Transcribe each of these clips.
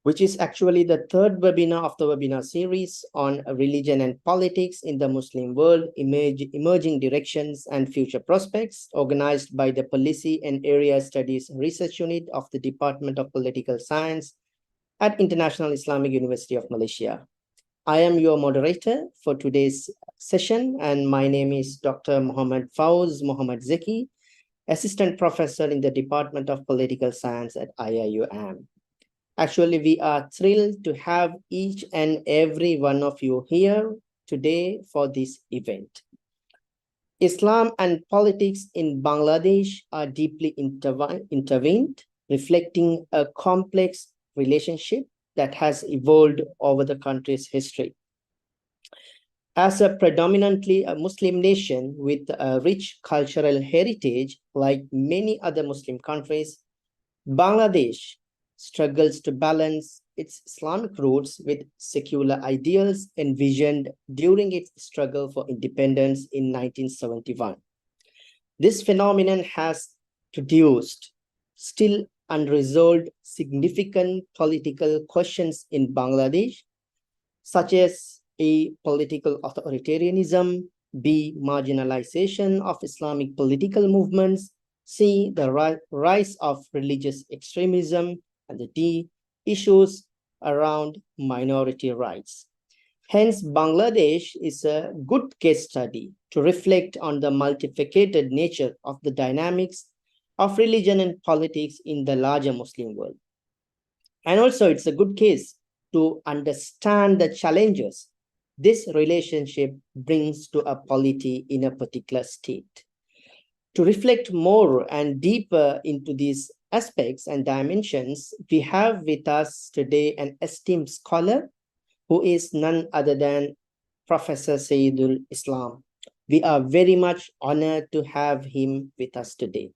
which is actually the third webinar of the webinar series on religion and politics in the Muslim world, emerging directions and future prospects, organized by the Policy and Area Studies Research Unit of the Department of Political Science at International Islamic University of Malaysia. I am your moderator for today's session, and my name is Dr. Muhammad Fawz Muhammad Zeki, Assistant Professor in the Department of Political Science at IIUM. Actually, we are thrilled to have each and every one of you here today for this event. Islam and politics in Bangladesh are deeply intertwined, reflecting a complex relationship that has evolved over the country's history. As a predominantly a Muslim nation with a rich cultural heritage, like many other Muslim countries, Bangladesh struggles to balance its Islamic roots with secular ideals envisioned during its struggle for independence in 1971. This phenomenon has produced still unresolved significant political questions in Bangladesh, such as A, political authoritarianism, B, marginalization of Islamic political movements, C, the rise of religious extremism, and the D, issues around minority rights. Hence, Bangladesh is a good case study to reflect on the multifaceted nature of the dynamics of religion and politics in the larger Muslim world. And also, it's a good case to understand the challenges this relationship brings to a polity in a particular state. To reflect more and deeper into these aspects and dimensions, we have with us today an esteemed scholar who is none other than Professor Sayyidul Islam. We are very much honored to have him with us today.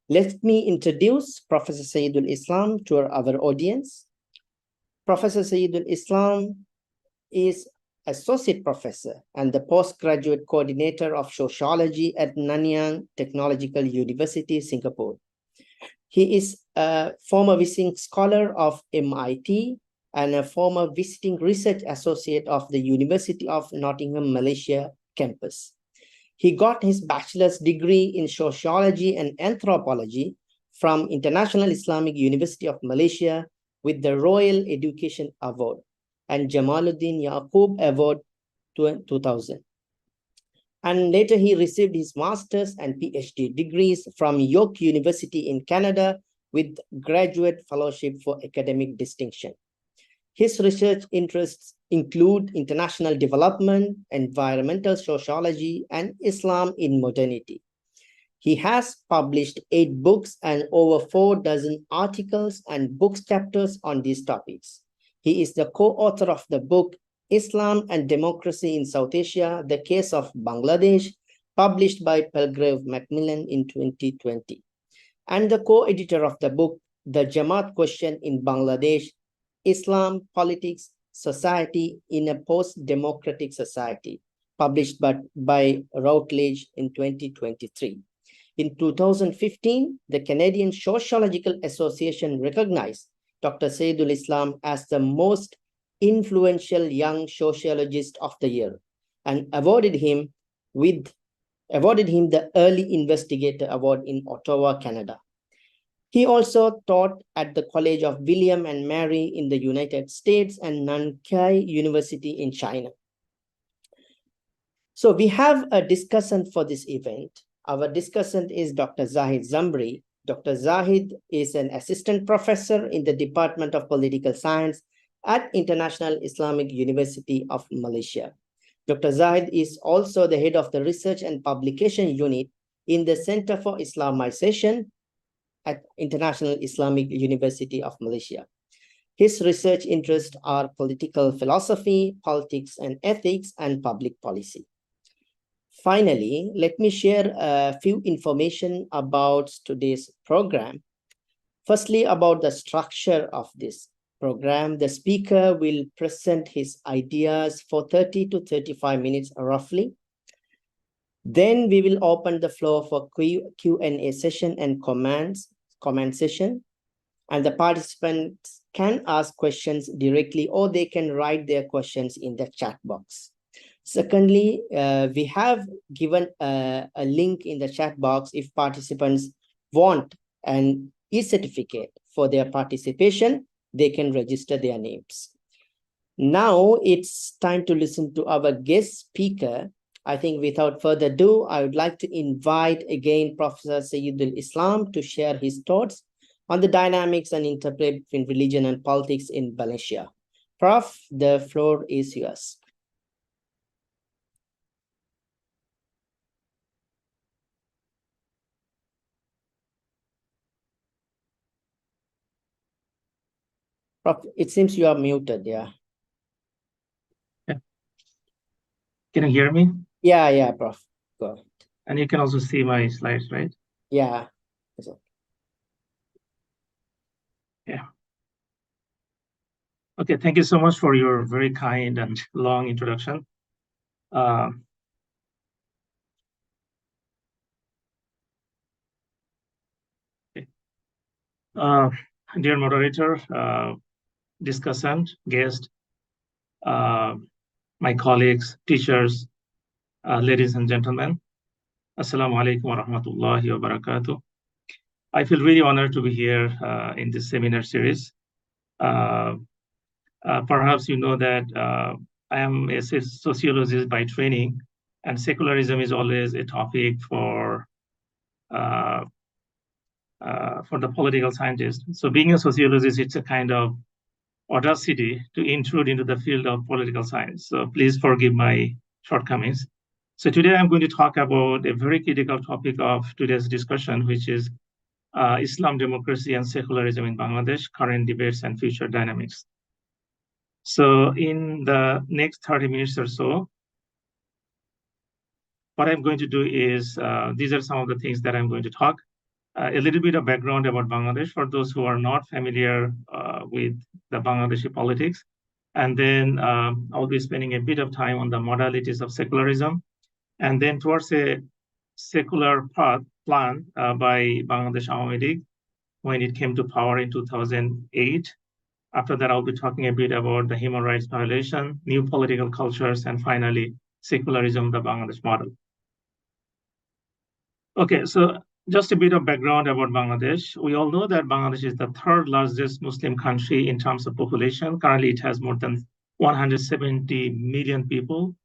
Let me introduce Professor Sayyidul Islam to our audience. Professor Sayyidul Islam is Associate Professor and the Postgraduate Coordinator of Sociology at Nanyang Technological University, Singapore. He is a former visiting scholar of MIT and a former visiting research associate of the University of Nottingham, Malaysia campus. He got his bachelor's degree in sociology and anthropology from International Islamic University of Malaysia with the Royal Education Award and Jamaluddin Yaqub Award 2000. And later he received his master's and PhD degrees from York University in Canada with graduate fellowship for academic distinction. His research interests include international development, environmental sociology, and Islam in modernity. He has published 8 books and over 4 dozen articles and book chapters on these topics. He is the co-author of the book Islam and Democracy in South Asia, The Case of Bangladesh, published by Palgrave Macmillan in 2020, and the co-editor of the book, The Jamaat Question in Bangladesh, Islam, Politics, Society in a Post-Democratic Society, published by Routledge in 2023. In 2015, the Canadian Sociological Association recognized Dr. Sayyidul Islam as the most influential young sociologist of the year and awarded him the Early Investigator Award in Ottawa, Canada. He also taught at the College of William and Mary in the United States and Nankai University in China. So we have a discussant for this event. Our discussant is Dr. Zahid Zamri. Dr. Zahid is an assistant professor in the Department of Political Science at International Islamic University of Malaysia. Dr. Zahid is also the head of the Research and Publication Unit in the Center for Islamization at International Islamic University of Malaysia. His research interests are political philosophy, politics and ethics, and public policy. Finally, let me share a few information about today's program. Firstly, about the structure of this program, the speaker will present his ideas for 30 to 35 minutes roughly. Then we will open the floor for Q&A session and comment session. And the participants can ask questions directly, or they can write their questions in the chat box. Secondly, we have given a link in the chat box if participants want an e-certificate for their participation, they can register their names. Now it's time to listen to our guest speaker. I think without further ado, I would like to invite again Professor Sayyidul Islam to share his thoughts on the dynamics and interplay between religion and politics in Malaysia. Prof, the floor is yours. Prof, it seems you are muted, yeah. Can you hear me? Yeah, Prof. Go ahead. And you can also see my slides, right? Yeah. Yeah. Okay, thank you so much for your very kind and long introduction. Okay. Dear moderator, discussant, guest, my colleagues, teachers, ladies and gentlemen, Assalamu alaikum wa rahmatullahi wa barakatuh. I feel really honored to be here in this seminar series. Perhaps you know that I am a sociologist by training, and secularism is always a topic for the political scientist. So being a sociologist, it's a kind of audacity to intrude into the field of political science. So please forgive my shortcomings. So today I'm going to talk about a very critical topic of today's discussion, which is Islam, democracy, and secularism in Bangladesh, current debates and future dynamics. So in the next 30 minutes or so, what I'm going to do is, these are some of the things that I'm going to talk. A little bit of background about Bangladesh for those who are not familiar with the Bangladeshi politics. And then I'll be spending a bit of time on the modalities of secularism. And then towards a secular plan by Bangladesh Awami League when it came to power in 2008. After that, I'll be talking a bit about the human rights violation, new political cultures, and finally, secularism, the Bangladesh model. Okay, so just a bit of background about Bangladesh. We all know that Bangladesh is the third largest Muslim country in terms of population. Currently, it has more than 170 million people,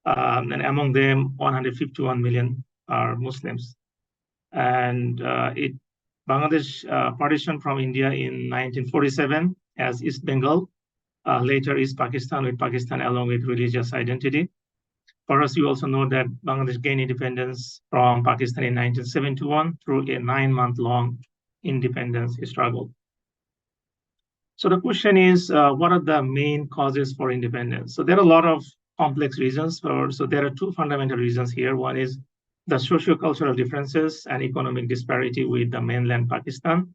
and among them, 151 million are Muslims. And Bangladesh partitioned from India in 1947 as East Bengal, later East Pakistan, with Pakistan along with religious identity. For us, you also know that Bangladesh gained independence from Pakistan in 1971 through a 9-month-long independence struggle. So the question is, what are the main causes for independence? So there are a lot of complex reasons. So there are two fundamental reasons here. One is the socio-cultural differences and economic disparity with the mainland Pakistan.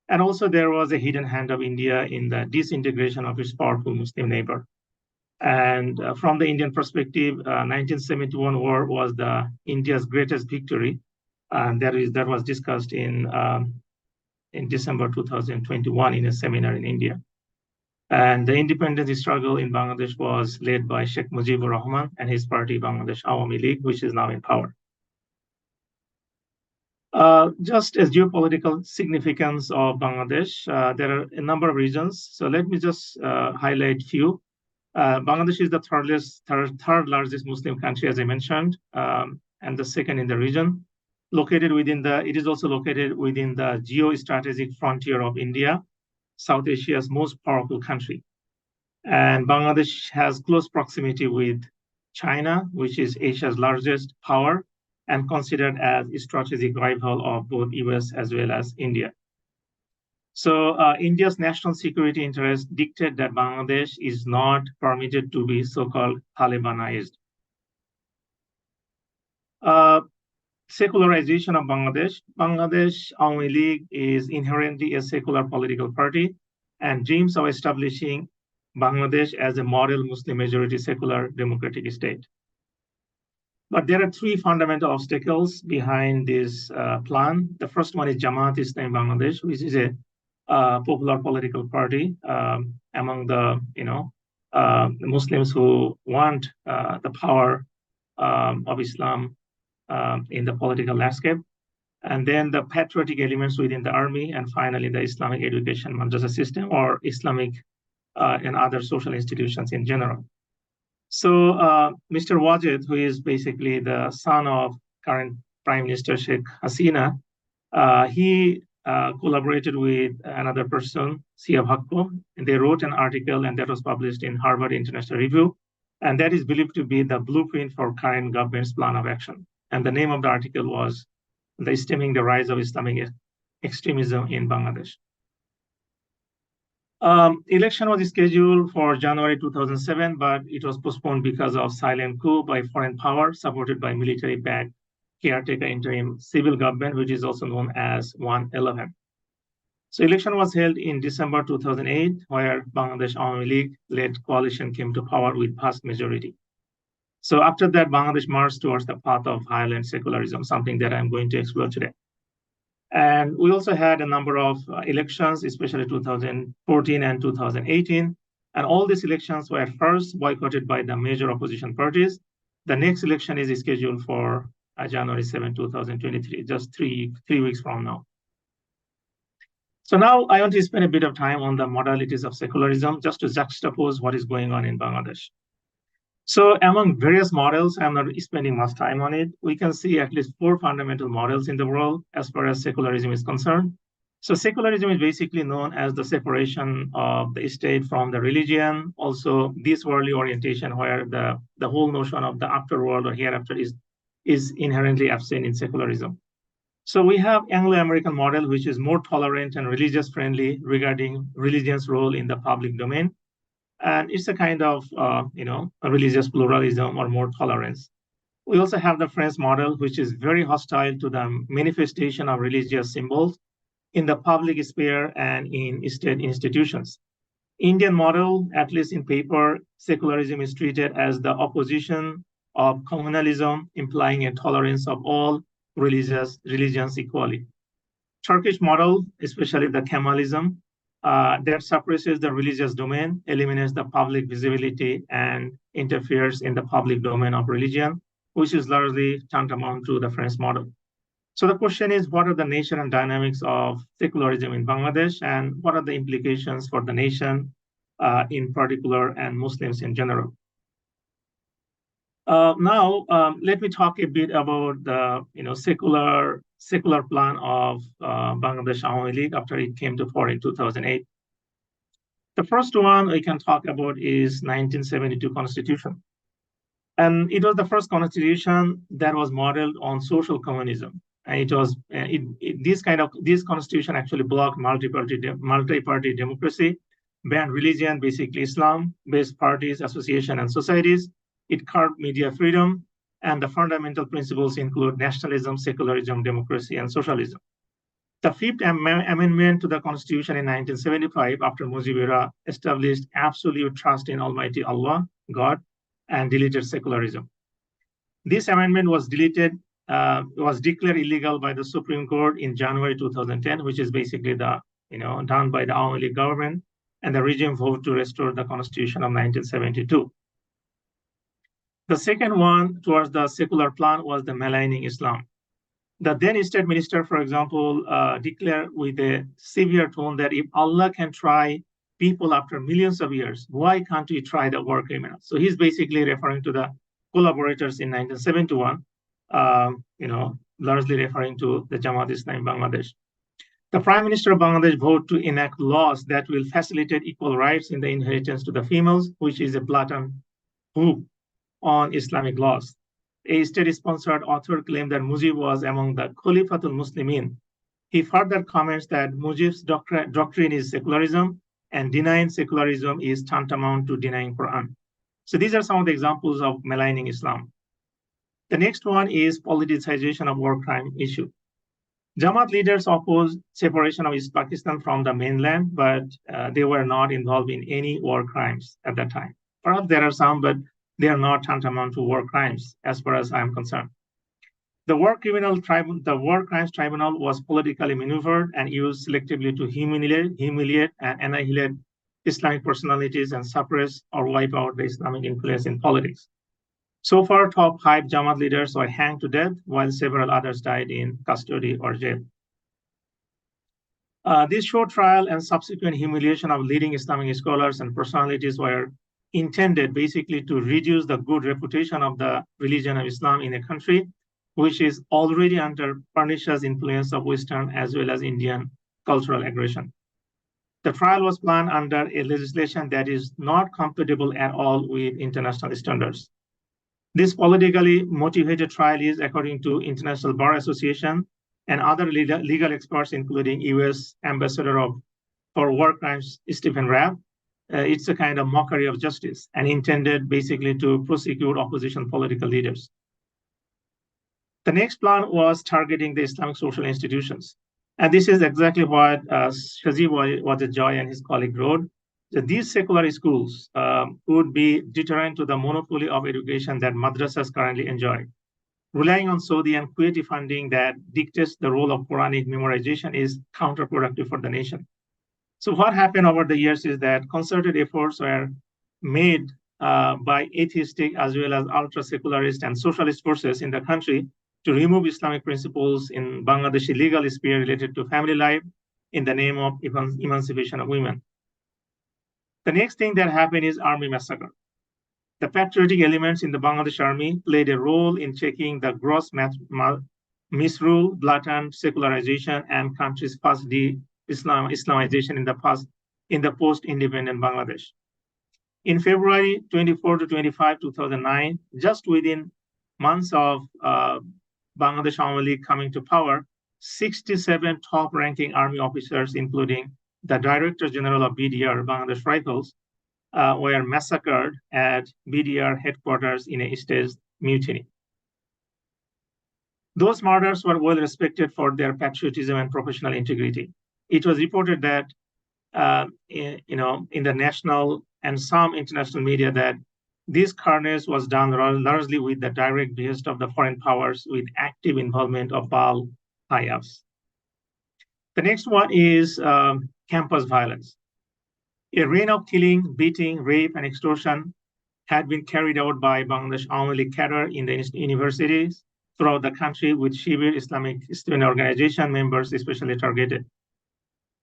And also there was a hidden hand of India in the disintegration of its powerful Muslim neighbor. And from the Indian perspective, 1971 war was India's greatest victory. And that was discussed in December 2021 in a seminar in India. And the independence struggle in Bangladesh was led by Sheikh Mujibur Rahman and his party, Bangladesh Awami League, which is now in power. Just as geopolitical significance of Bangladesh, there are a number of reasons. So let me just highlight few. Bangladesh is the third largest Muslim country, as I mentioned, and the second in the region. It is also located within the geostrategic frontier of India, South Asia's most powerful country. And Bangladesh has close proximity with China, which is Asia's largest power and considered as a strategic rival of both US as well as India. So India's national security interests dictate that Bangladesh is not permitted to be so-called Talibanized. Secularization of Bangladesh. Bangladesh Awami League is inherently a secular political party and dreams of establishing Bangladesh as a model Muslim majority secular democratic state. But there are three fundamental obstacles behind this plan. The first one is Jamaat Islam in Bangladesh, which is a popular political party among the Muslims who want the power of Islam in the political landscape, and then the patriotic elements within the army, and finally the Islamic education madrasa system or Islamic and other social institutions in general. So Mr. Wajid, who is basically the son of current Prime Minister Sheikh Hasina, he collaborated with another person, Sia Bhakpo, and they wrote an article, and that was published in Harvard International Review, and that is believed to be the blueprint for current government's plan of action. And the name of the article was "The Stemming the Rise of Islamic Extremism in Bangladesh." Election was scheduled for January 2007, but it was postponed because of silent coup by foreign power supported by military-backed caretaker interim civil government, which is also known as 111. So election was held in December 2008, where Bangladesh Awami League-led coalition came to power with vast majority. So after that, Bangladesh marched towards the path of violent secularism, something that I'm going to explore today. And we also had a number of elections, especially 2014 and 2018. And all these elections were first boycotted by the major opposition parties. The next election is scheduled for January 7, 2023, just three weeks from now. So now I want to spend a bit of time on the modalities of secularism, just to juxtapose what is going on in Bangladesh. So among various models, I'm not spending much time on it. We can see at least 4 fundamental models in the world as far as secularism is concerned. So secularism is basically known as the separation of the state from the religion. Also, this worldly orientation where the whole notion of the afterworld or hereafter is inherently absent in secularism. So we have Anglo-American model, which is more tolerant and religious friendly regarding religion's role in the public domain. And it's a kind of, a religious pluralism or more tolerance. We also have the French model, which is very hostile to the manifestation of religious symbols in the public sphere and in state institutions. Indian model, at least in paper, secularism is treated as the opposition of communalism, implying a tolerance of all religions equally. Turkish model, especially the Kemalism, that suppresses the religious domain, eliminates the public visibility, and interferes in the public domain of religion, which is largely tantamount to the French model. So the question is, what are the nature and dynamics of secularism in Bangladesh, and what are the implications for the nation in particular and Muslims in general? Now, let me talk a bit about the secular plan of Bangladesh Awami League after it came to power in 2008. The first one we can talk about is 1972 Constitution. And it was the first constitution that was modeled on social communism. And it was this constitution actually blocked multi-party democracy, banned religion, basically Islam-based parties, associations, and societies. It curbed media freedom, and the fundamental principles include nationalism, secularism, democracy, and socialism. The Fifth Amendment to the Constitution in 1975, after Mujibur established absolute trust in Almighty Allah, God, and deleted secularism. This amendment was declared illegal by the Supreme Court in January 2010, which is basically done by the Awami League government, and the regime voted to restore the Constitution of 1972. The second one towards the secular plan was the maligning Islam. The then state minister, for example, declared with a severe tone that if Allah can try people after millions of years, why can't we try the war criminals? So he's basically referring to the collaborators in 1971, largely referring to the Jamaat Islam in Bangladesh. The Prime Minister of Bangladesh voted to enact laws that will facilitate equal rights in the inheritance to the females, which is a blatant coup on Islamic laws. A state-sponsored author claimed that Mujib was among the Khalifatul Muslimin. He further comments that Mujib's doctrine is secularism, and denying secularism is tantamount to denying Quran. So these are some of the examples of maligning Islam. The next one is politicization of war crime issue. Jamaat leaders opposed separation of East Pakistan from the mainland, but they were not involved in any war crimes at that time. Perhaps there are some, but they are not tantamount to war crimes as far as I'm concerned. The War Crimes Tribunal was politically maneuvered and used selectively to humiliate and annihilate Islamic personalities and suppress or wipe out the Islamic influence in politics. So far, top 5 Jamaat leaders were hanged to death, while several others died in custody or jail. This short trial and subsequent humiliation of leading Islamic scholars and personalities were intended basically to reduce the good reputation of the religion of Islam in a country which is already under pernicious influence of Western as well as Indian cultural aggression. The trial was planned under a legislation that is not compatible at all with international standards. This politically motivated trial is, according to International Bar Association and other legal experts, including U.S. Ambassador for War Crimes Stephen Raab, it's a kind of mockery of justice and intended basically to prosecute opposition political leaders. The next plan was targeting the Islamic social institutions. And this is exactly what Shazib Wajajoy and his colleague wrote. That these secular schools would be deterrent to the monopoly of education that madrasas currently enjoy. Relying on Saudi and Kuwaiti funding that dictates the role of Quranic memorization is counterproductive for the nation. So what happened over the years is that concerted efforts were made by atheistic as well as ultra-secularist and socialist forces in the country to remove Islamic principles in Bangladeshi legal sphere related to family life in the name of emancipation of women. The next thing that happened is army massacre. The patriotic elements in the Bangladesh army played a role in checking the gross misrule, blatant secularization, and country's past Islamization in the post-independent Bangladesh. In February 24 to 25, 2009, just within months of Bangladesh Awami League coming to power, 67 top-ranking army officers, including the Director General of BDR, Bangladesh Rifles, were massacred at BDR headquarters in a staged mutiny. Those murders were well respected for their patriotism and professional integrity. It was reported that, in the national and some international media, that this carnage was done largely with the direct behest of the foreign powers with active involvement of Bal high-ups. The next one is campus violence. A reign of killing, beating, rape, and extortion had been carried out by Bangladesh Awami League cadre in the universities throughout the country, with Shibir Islamic Student Organization members especially targeted.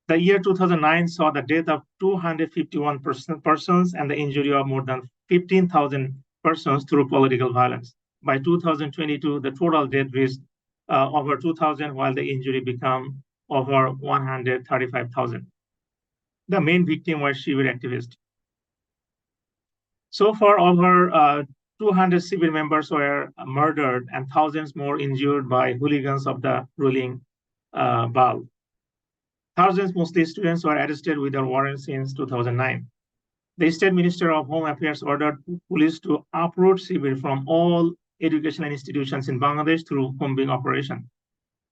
The year 2009 saw the death of 251 persons and the injury of more than 15,000 persons through political violence. By 2022, the total death reached over 2,000, while the injury became over 135,000. The main victim was Shibir activists. So far, over 200 civil members were murdered and thousands more injured by hooligans of the ruling Bal. Thousands, mostly students, were arrested without warrant since 2009. The State Minister of Home Affairs ordered police to uproot Shibir from all educational institutions in Bangladesh through combing operation.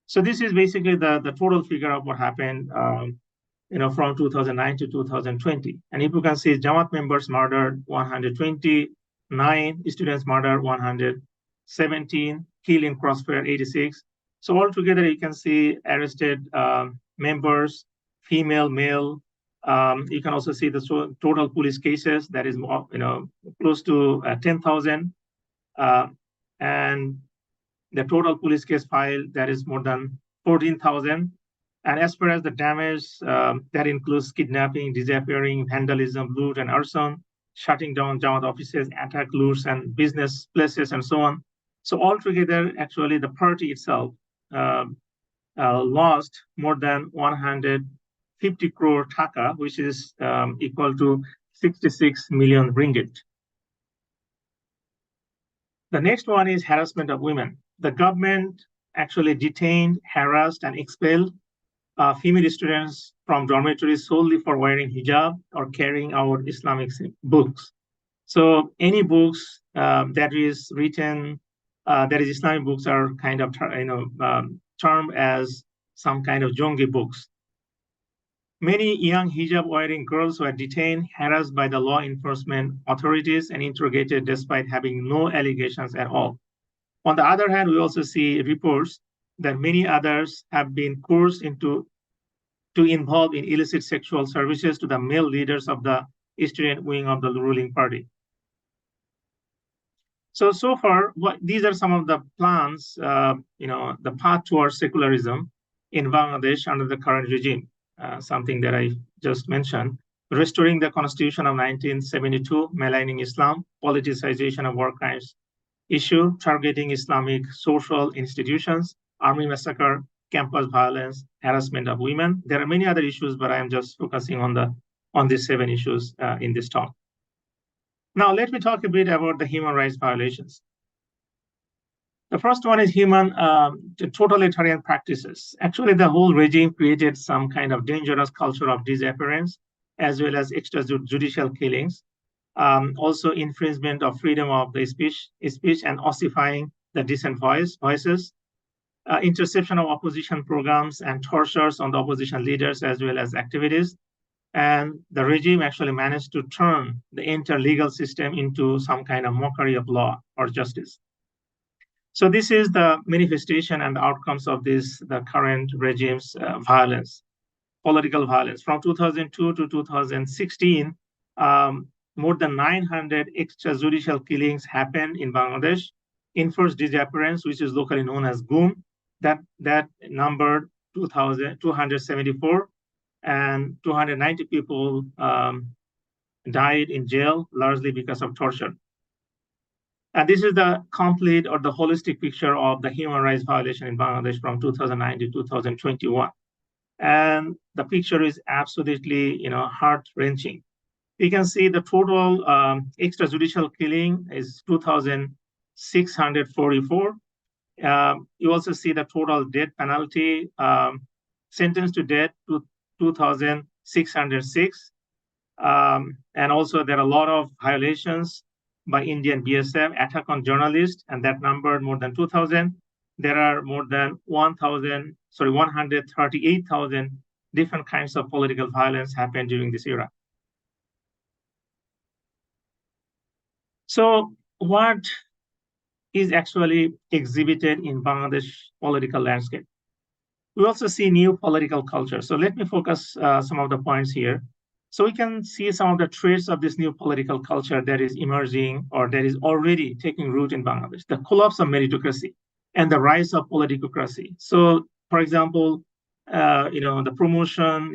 So this is basically the total figure of what happened from 2009 to 2020. And if you can see, Jamaat members murdered 129, students murdered 117, killed in crossfire 86. So altogether, you can see arrested members, female, male. You can also see the total police cases, that is close to 10,000. And the total police case file, that is more than 14,000. And as far as the damage, that includes kidnapping, disappearing, vandalism, loot, and arson, shutting down Jamaat offices, attack loots, and business places, and so on. So altogether, actually, the party itself lost more than 150 crore taka, which is equal to 66 million ringgit. The next one is harassment of women. The government actually detained, harassed, and expelled female students from dormitories solely for wearing hijab or carrying out Islamic books. So any books that is written, that is Islamic books, are kind of termed as some kind of jongi books. Many young hijab-wearing girls were detained, harassed by the law enforcement authorities, and interrogated despite having no allegations at all. On the other hand, we also see reports that many others have been coerced into to involve in illicit sexual services to the male leaders of the student wing of the ruling party. So far, these are some of the plans, the path towards secularism in Bangladesh under the current regime, something that I just mentioned. Restoring the constitution of 1972, maligning Islam, politicization of war crimes issue, targeting Islamic social institutions, army massacre, campus violence, harassment of women. There are many other issues, but I am just focusing on these 7 issues in this talk. Now, let me talk a bit about the human rights violations. The first one is totalitarian practices. Actually, the whole regime created some kind of dangerous culture of disappearance, as well as extrajudicial killings. Also, infringement of freedom of the speech and ossifying the dissent voices, interception of opposition programs and tortures on the opposition leaders as well as activities. And the regime actually managed to turn the entire legal system into some kind of mockery of law or justice. So this is the manifestation and the outcomes of the current regime's violence, political violence. From 2002 to 2016, more than 900 extrajudicial killings happened in Bangladesh. Enforced disappearance, which is locally known as GUM, that numbered 274, and 290 people died in jail, largely because of torture. And this is the complete or the holistic picture of the human rights violation in Bangladesh from 2009 to 2021. And the picture is absolutely, heart-wrenching. You can see the total extrajudicial killing is 2,644. You also see the total death penalty, sentenced to death to 2,606. And also there are a lot of violations by Indian BSF, attack on journalists, and that numbered more than 2,000. There are more than 138,000 different kinds of political violence happened during this era. So what is actually exhibited in Bangladesh political landscape? We also see new political culture. So let me focus some of the points here. So we can see some of the traits of this new political culture that is emerging or that is already taking root in Bangladesh. The collapse of meritocracy and the rise of politicocracy. So, for example, the promotion,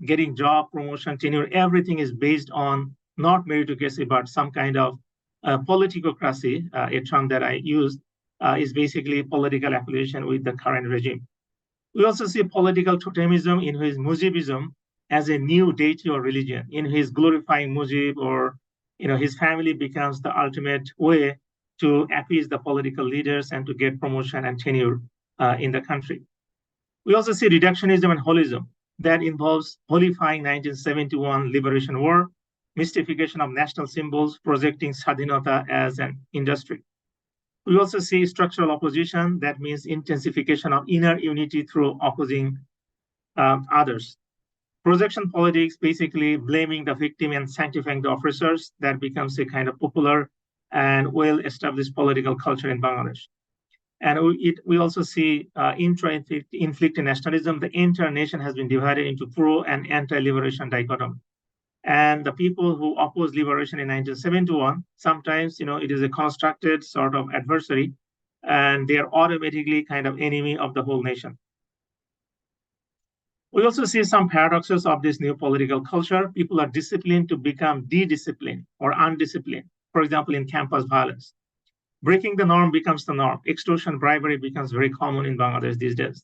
getting job, promotion, tenure, everything is based on not meritocracy, but some kind of politicocracy, a term that I used, is basically political affiliation with the current regime. We also see political totemism in his Mujibism as a new deity or religion. In his glorifying Mujib, or his family becomes the ultimate way to appease the political leaders and to get promotion and tenure in the country. We also see reductionism and holism that involves holifying 1971 liberation war, mystification of national symbols, projecting Sadhinata as an industry. We also see structural opposition, that means intensification of inner unity through opposing others. Projection politics, basically blaming the victim and sanctifying the oppressors, that becomes a kind of popular and well-established political culture in Bangladesh. And we also see intra-inflicted nationalism. The entire nation has been divided into pro and anti-liberation dichotomy. And the people who oppose liberation in 1971, sometimes, it is a constructed sort of adversary, and they are automatically kind of enemy of the whole nation. We also see some paradoxes of this new political culture. People are disciplined to become de-disciplined or undisciplined, for example, in campus violence. Breaking the norm becomes the norm. Extortion, bribery becomes very common in Bangladesh these days.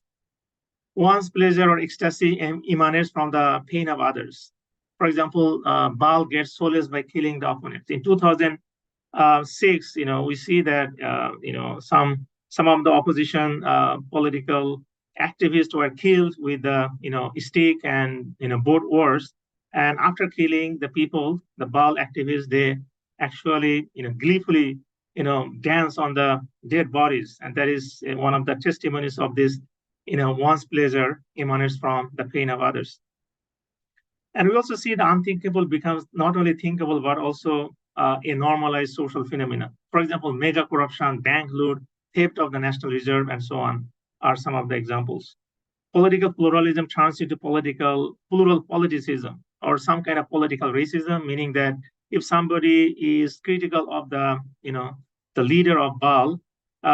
One's pleasure or ecstasy emanates from the pain of others. For example, Bal gets solace by killing the opponent. In 2006, we see that some of the opposition political activists were killed with the stick and boat wars. And after killing the people, the Bal activists, they actually gleefully dance on the dead bodies, and that is one of the testimonies of this. One's pleasure emanates from the pain of others. And we also see the unthinkable becomes not only thinkable, but also a normalized social phenomenon. For example, mega corruption, bank loot, theft of the national reserve, and so on are some of the examples. Political pluralism turns into plural politicism or some kind of political racism, meaning that if somebody is critical of the leader of Baal,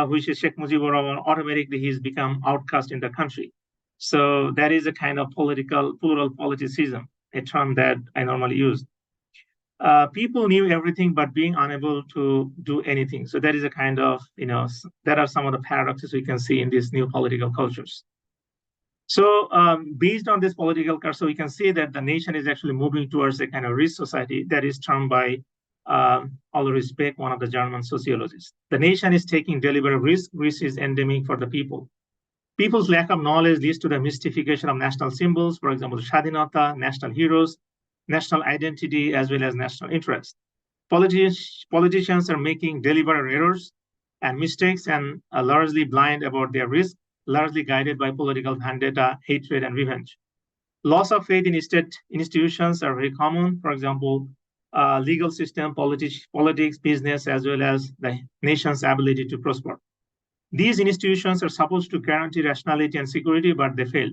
which is Sheikh Mujibur Rahman, automatically he's become outcast in the country. So that is a kind of political plural politicism, a term that I normally use. People knew everything but being unable to do anything. So that is a kind of, that are some of the paradoxes we can see in these new political cultures. So based on this political culture, we can see that the nation is actually moving towards a kind of risk society that is termed by Ulrich Beck, one of the German sociologists. The nation is taking deliberate risk. Risk is endemic for the people. People's lack of knowledge leads to the mystification of national symbols, for example, Shadinata, national heroes, national identity, as well as national interest. Politicians are making deliberate errors and mistakes and are largely blind about their risk, largely guided by political vendetta, hatred, and revenge. Loss of faith in state institutions are very common. For example, legal system, politics, business, as well as the nation's ability to prosper. These institutions are supposed to guarantee rationality and security, but they fail.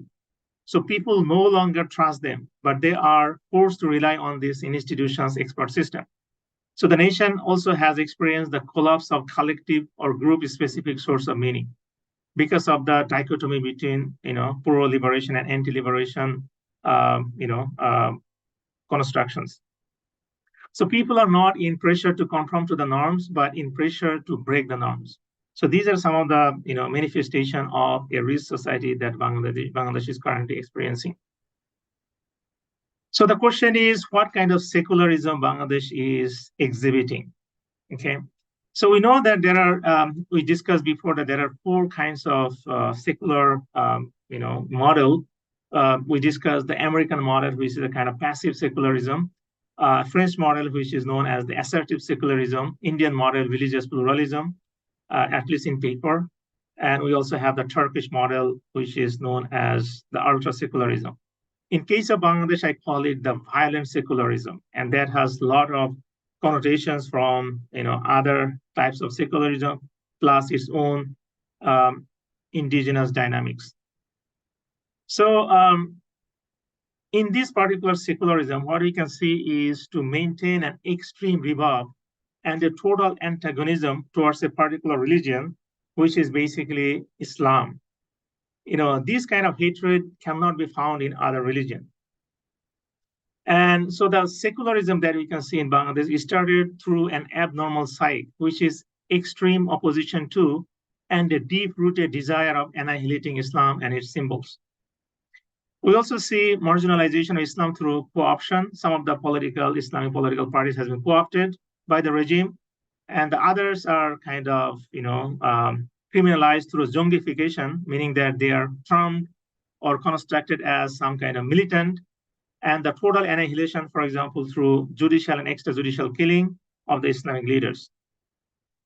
So people no longer trust them, but they are forced to rely on these institutions' expert system. So the nation also has experienced the collapse of collective or group-specific source of meaning because of the dichotomy between, pro-liberation and anti-liberation, constructions. So people are not in pressure to conform to the norms, but in pressure to break the norms. So these are some of the manifestation of a risk society that Bangladesh is currently experiencing. So the question is, what kind of secularism Bangladesh is exhibiting? Okay, so we know that there are. We discussed before that there are four kinds of secular, model. We discussed the American model, which is a kind of passive secularism. French model, which is known as the assertive secularism. Indian model, religious pluralism, at least in paper. And we also have the Turkish model, which is known as the ultra-secularism. In case of Bangladesh, I call it the violent secularism, and that has a lot of connotations from other types of secularism, plus its own indigenous dynamics. So in this particular secularism, what we can see is to maintain an extreme rebuff and a total antagonism towards a particular religion, which is basically Islam. This kind of hatred cannot be found in other religions. And so the secularism that we can see in Bangladesh started through an abnormal side, which is extreme opposition to and a deep-rooted desire of annihilating Islam and its symbols. We also see marginalization of Islam through co-option. Some of the Islamic political parties has been co-opted by the regime, and the others are kind of, criminalized through zongification, meaning that they are termed or constructed as some kind of militant, and the total annihilation, for example, through judicial and extrajudicial killing of the Islamic leaders.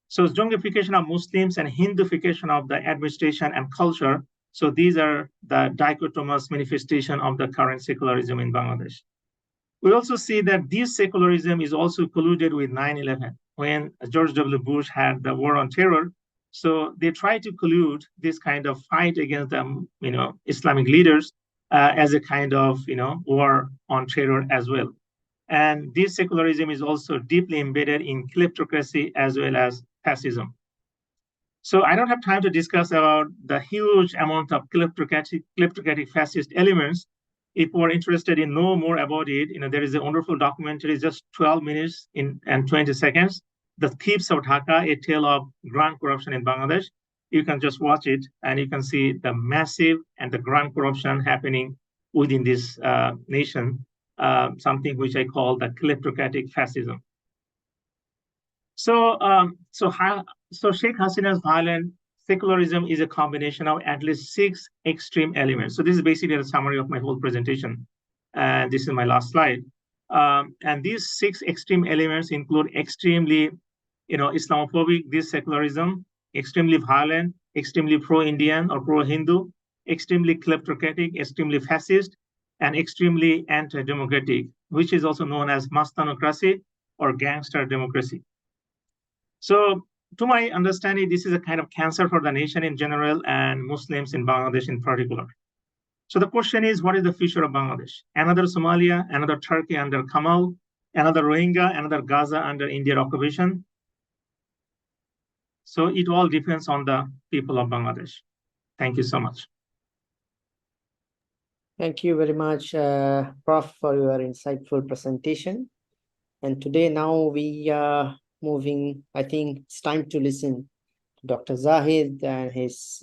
So zongification of Muslims and Hinduification of the administration and culture. So these are the dichotomous manifestation of the current secularism in Bangladesh. We also see that this secularism is also colluded with 9/11 when George W. Bush had the war on terror. So they try to collude this kind of fight against the Islamic leaders as a kind of war on terror as well. And this secularism is also deeply embedded in kleptocracy as well as fascism. So I don't have time to discuss about the huge amount of kleptocratic fascist elements. If we're interested in know more about it, there is a wonderful documentary, just 12 minutes and 20 seconds, The Thieves of Dhaka, a tale of grand corruption in Bangladesh. You can just watch it and you can see the massive and the grand corruption happening within this nation, something which I call the kleptocratic fascism. So Sheikh Hasina's violent secularism is a combination of at least 6 extreme elements. So this is basically a summary of my whole presentation. And this is my last slide. And these 6 extreme elements include extremely, Islamophobic, this secularism, extremely violent, extremely pro-Indian or pro-Hindu, extremely kleptocratic, extremely fascist, and extremely anti-democratic, which is also known as mastanocracy or gangster democracy. So to my understanding, this is a kind of cancer for the nation in general and Muslims in Bangladesh in particular. So the question is, what is the future of Bangladesh? Another Somalia, another Turkey under Kamal, another Rohingya, another Gaza under Indian occupation? So it all depends on the people of Bangladesh. Thank you so much. Thank you very much, Prof, for your insightful presentation. And today now we are moving, I think it's time to listen to Dr. Zahid and his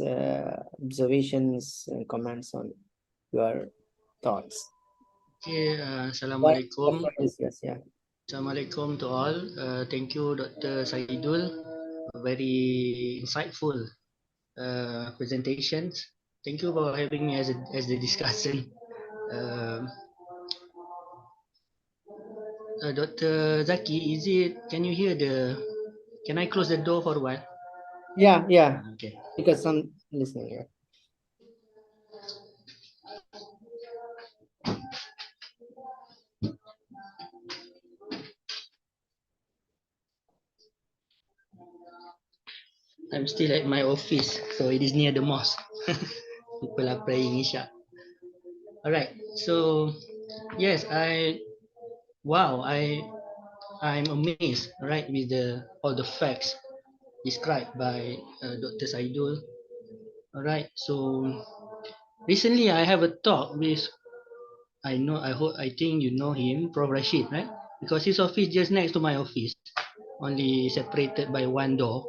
observations and comments on your thoughts. Okay, Assalamualaikum. Yes, yeah. Assalamualaikum to all. Thank you, Dr. Saidul. Very insightful presentations. Thank you for having me as the discussion. Dr. Zaki, can you hear can I close the door for a while? Yeah. Okay. Because I'm listening, yeah. I'm still at my office, so it is near the mosque. People are praying Isha. All right. So, yes, I'm amazed, right, with all the facts described by Dr. Saidul. All right. So, recently I have a talk with I think you know him, Prof. Rashid, right? Because his office just next to my office, only separated by one door.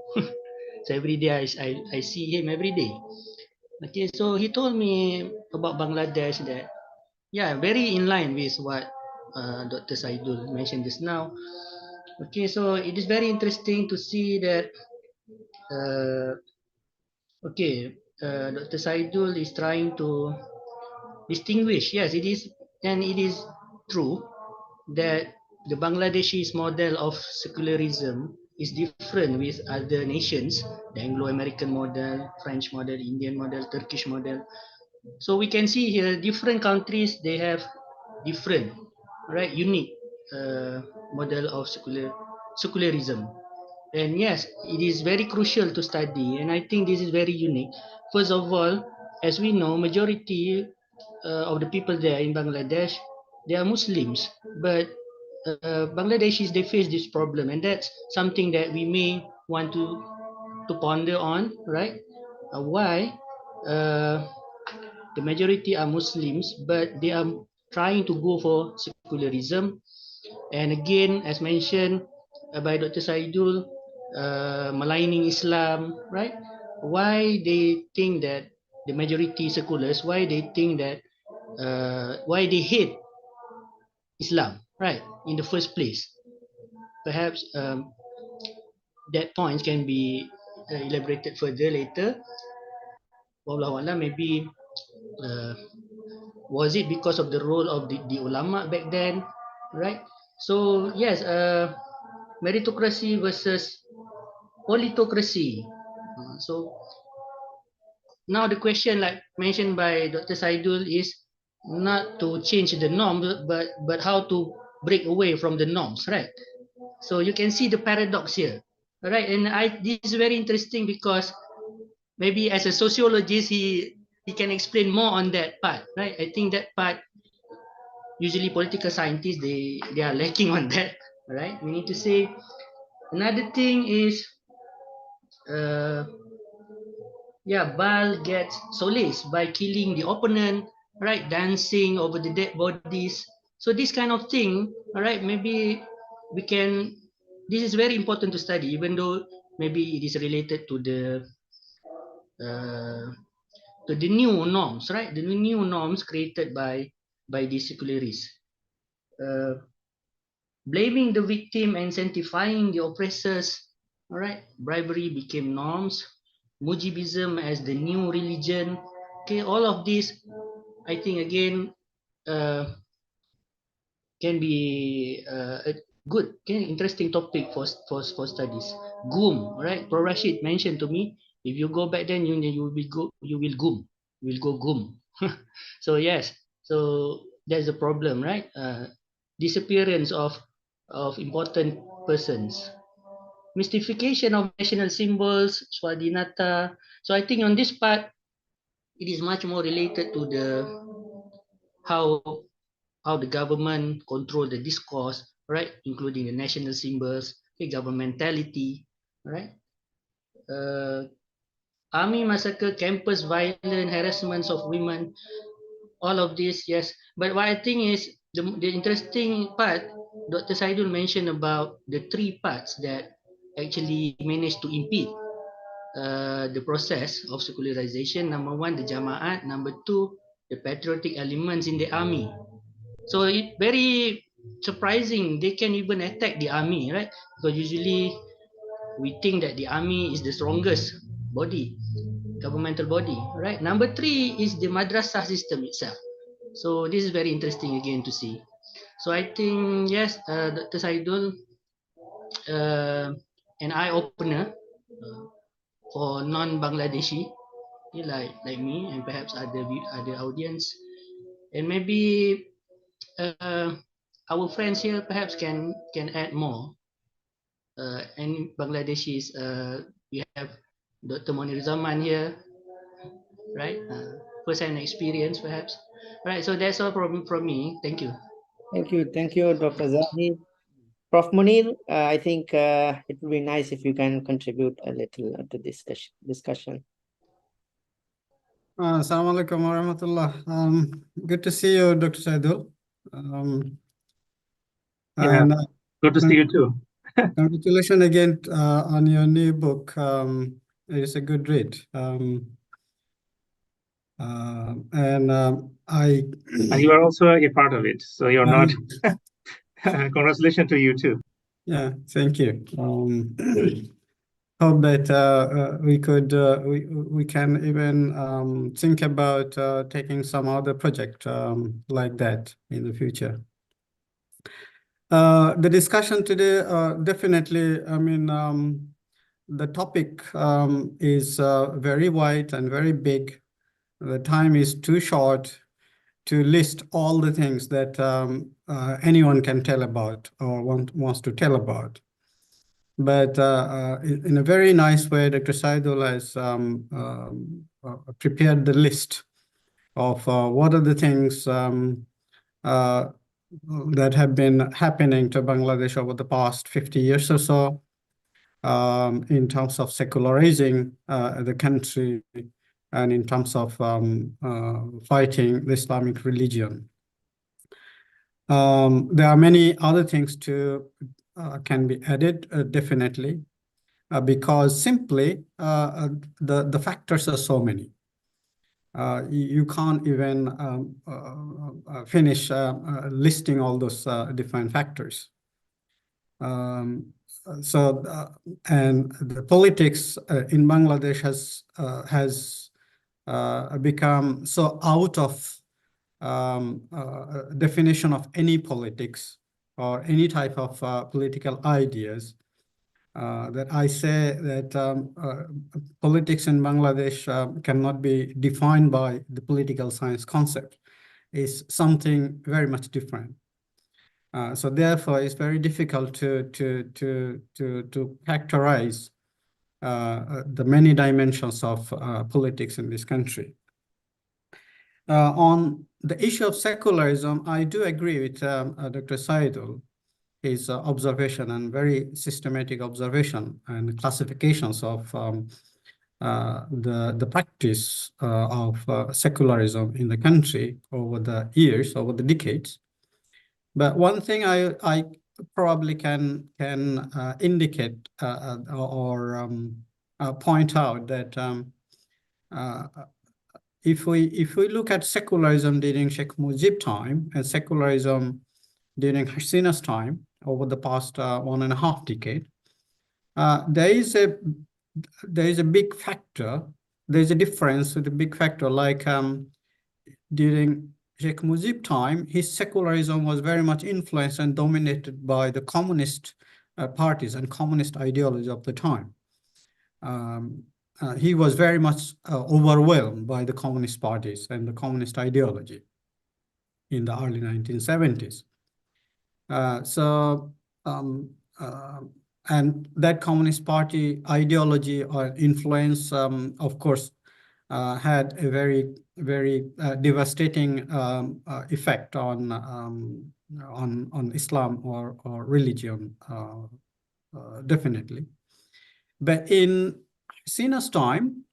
So every day I see him every day. Okay, so he told me about Bangladesh that, yeah, very in line with what Dr. Saidul mentioned just now. Okay, so it is very interesting to see that, uh, Dr. Saidul is trying to distinguish. Yes, it is, and it is true that the Bangladeshis model of secularism is different with other nations, the Anglo-American model, French model, Indian model, Turkish model. So we can see here different countries, they have different, right, unique model of secularism. And yes, it is very crucial to study, and I think this is very unique. First of all, as we know, majority of the people there in Bangladesh, they are Muslims, but Bangladeshis, they face this problem, and that's something that we may want to ponder on, right? Why the majority are Muslims, but they are trying to go for secularism. And again, as mentioned by Dr. Saidul, maligning Islam, right? Why they think that the majority seculars, why they think that, why they hate Islam, right, in the first place? Perhaps that point can be elaborated further later. Wallahu alam, maybe uh, was it because of the role of the ulama back then, right? So yes, meritocracy versus politocracy. So now the question, like mentioned by Dr. Saidul, is not to change the norms, but how to break away from the norms, right? So you can see the paradox here, right? And this is very interesting because maybe as a sociologist, he can explain more on that part, right? I think that part, usually political scientists, they are lacking on that, right? We need to say another thing is, uh, yeah, Baal gets solace by killing the opponent, right? Dancing over the dead bodies. So this kind of thing, all right, maybe we can, this is very important to study, even though maybe it is related uh, to the new norms, right? The new norms created by the secularists. Blaming the victim and sanctifying the oppressors, all right? Bribery became norms. Mujibism as the new religion. Okay, all of this, I think, again, uh, can be a good, okay, interesting topic for studies. Goom, right? Pro Rashid mentioned to me, if you go back then, you will goom, you will go goom. So yes, so that's the problem, right? Disappearance of important persons. mystification of national symbols, Swadhinata. So I think on this part, it is much more related to the how how the government control the discourse, right, including the national symbols, the governmentality, right? Uh, Army massacre, campus violence, harassments of women, all of this, yes. But what I think is the interesting part, Dr. Saidul mentioned about the three parts that actually managed to impede the process of secularization. Number one, the Jamaat. Number two, the patriotic elements in the army. So it very surprising they can even attack the army, right? Because usually we think that the army is the strongest body, governmental body, right? Number three is the madrasah system itself. So this is very interesting again to see. So I think yes, Dr. Saidul, uh, an eye opener for non-Bangladeshi like me and perhaps other audience, and maybe uh, our friends here perhaps can add more. And Bangladeshis, we have Dr. Monir Zaman here, right? First-hand experience perhaps. Right. So that's all from me. Thank you. Thank you, Dr. Zahid. Prof. Munir, I think it would be nice if you can contribute a little to this discussion. Assalamualaikum warahmatullah. Good to see you, Dr. Saidul. Yeah, And good to see you too. congratulations again on your new book. It is a good read. And I. And you are also a part of it, so you're not. Congratulations to you too. Yeah, thank you. Hope that we can even think about taking some other project like that in the future. The discussion today, definitely, I mean, the topic is very wide and very big. The time is too short to list all the things that anyone can tell about or wants to tell about. But in a very nice way, Dr. Saidul has prepared the list of what are the things that have been happening to Bangladesh over the past 50 years or so in terms of secularizing the country and in terms of fighting the Islamic religion. There are many other things can be added, definitely, because simply the factors are so many. You can't even finish listing all those different factors. And the politics in Bangladesh has become so out of definition of any politics or any type of political ideas that I say that politics in Bangladesh cannot be defined by the political science concept. It's something very much different. So therefore, it's very difficult to characterize the many dimensions of politics in this country. On the issue of secularism, I do agree with Dr. Saidul, his observation and very systematic observation and classifications of the practice of secularism in the country over the years, over the decades. But one thing I probably can indicate or point out that if we look at secularism during Sheikh Mujib time and secularism during Hasina's time over the past 1.5 decades, there is a big factor. There is a difference with a big factor. Like during Sheikh Mujib time, his secularism was very much influenced and dominated by the communist parties and communist ideology of the time. He was very much overwhelmed by the communist parties and the communist ideology in the early 1970s. and that Communist Party ideology or influence, of course, had a very devastating effect on Islam or religion, definitely. But in Sina's time,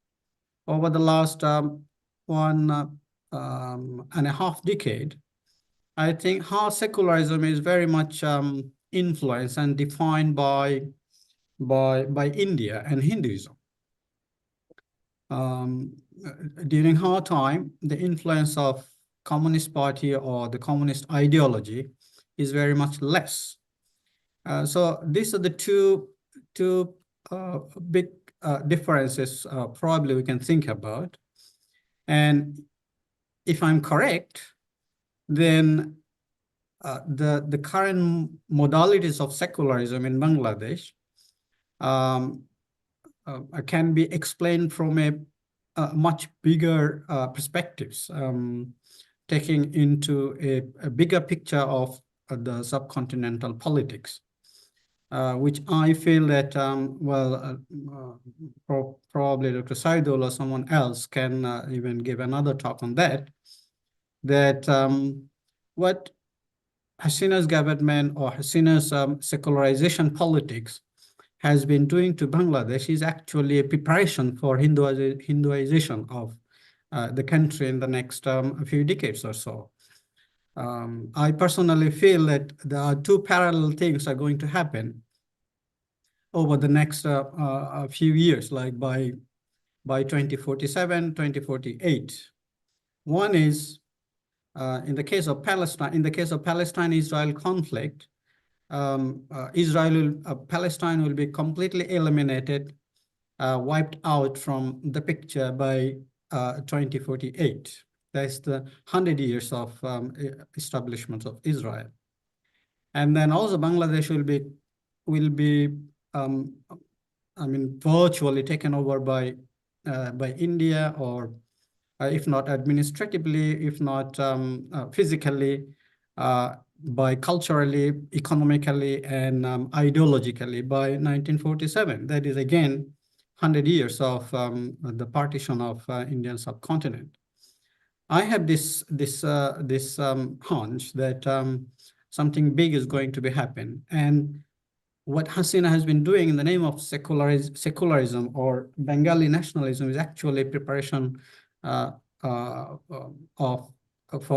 over the last 1.5 decade, I think how secularism is very much influenced and defined by India and Hinduism. During her time, the influence of Communist Party or the communist ideology is very much less. So these are the two big differences probably we can think about. And if I'm correct, then the current modalities of secularism in Bangladesh can be explained from a much bigger perspectives, taking into a bigger picture of the subcontinental politics, which I feel that, probably Dr. Saidul or someone else can even give another talk on that, what Hasina's government or Hasina's secularization politics has been doing to Bangladesh is actually a preparation for Hinduization of the country in the next few decades or so. I personally feel that there are two parallel things are going to happen over the next few years, like by 2047, 2048. One is in the case of Palestine-Israel conflict, Palestine will be completely eliminated, wiped out from the picture by 2048. That's the 100 years of establishment of Israel. And then also Bangladesh will be virtually taken over by India, or if not administratively, if not physically, by culturally, economically, and ideologically by 1947. That is again 100 years of the partition of Indian subcontinent. I have this hunch that something big is going to be happen, and what Hasina has been doing in the name of secularism or Bengali nationalism is actually preparation for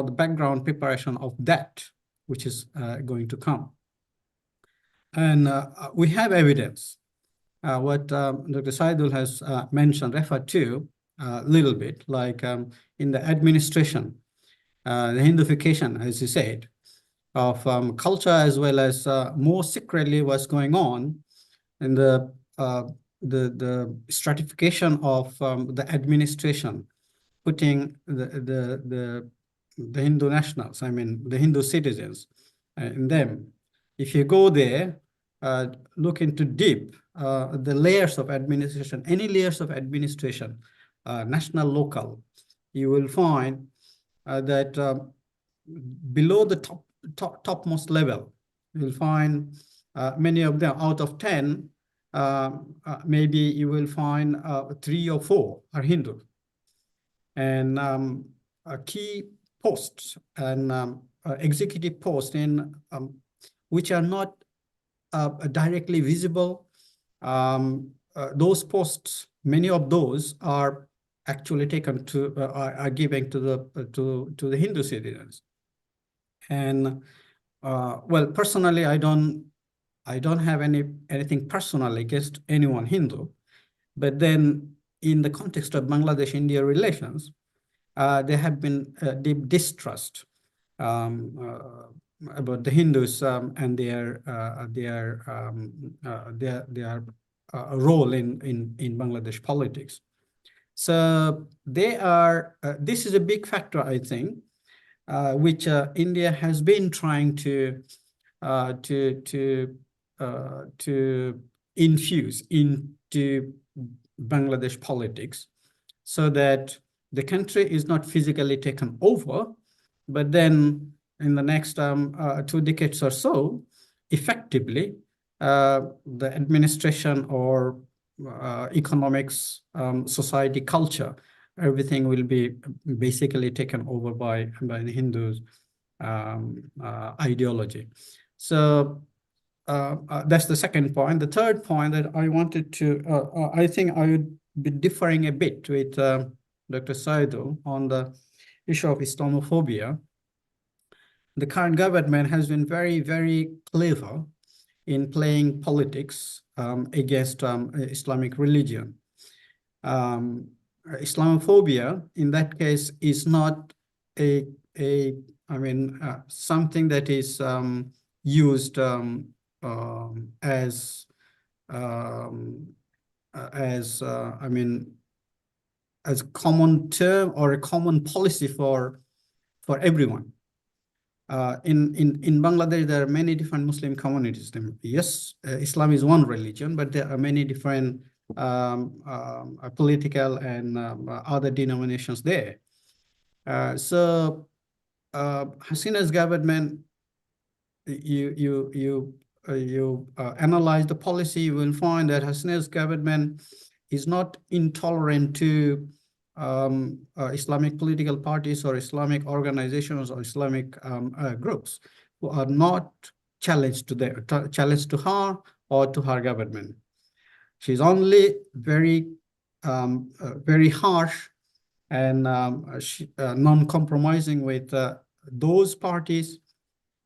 the background preparation of that which is going to come. And we have evidence. What Dr. Saidul has mentioned, referred to a little bit, like in the administration, the Hinduification, as he said, of culture, as well as more secretly what's going on in the stratification of the administration, putting the Hindu nationals, the Hindu citizens in them. If you go there, look into deep the layers of administration, any layers of administration, national, local, you will find that below the topmost level, you'll find many of them out of 10, maybe you will find 3 or 4 are Hindu. And key posts and executive posts in which are not directly visible, those posts, many of those are actually taken to are given to the Hindu citizens. And well, personally, I don't have anything personal against anyone Hindu, but then in the context of Bangladesh-India relations, there have been deep distrust about the Hindus and their role in Bangladesh politics. So they are. This is a big factor, I think, which India has been trying to infuse into Bangladesh politics, so that the country is not physically taken over, but then in the next 2 decades or so, effectively, the administration or economics, society, culture, everything will be basically taken over by the Hindus' ideology. So that's the second point. The third point that I wanted to, I think I would be differing a bit with Dr. Saidul on the issue of Islamophobia. The current government has been very, very clever in playing politics against Islamic religion. Islamophobia, in that case, is not something that is used as a common term or a common policy for everyone. In Bangladesh, there are many different Muslim communities. Yes, Islam is one religion, but there are many different political and other denominations there. So Hasina's government, you analyze the policy, you will find that Hasina's government is not intolerant to Islamic political parties or Islamic organizations or Islamic groups who are not challenged to her or to her government. She's only very harsh and non-compromising with those parties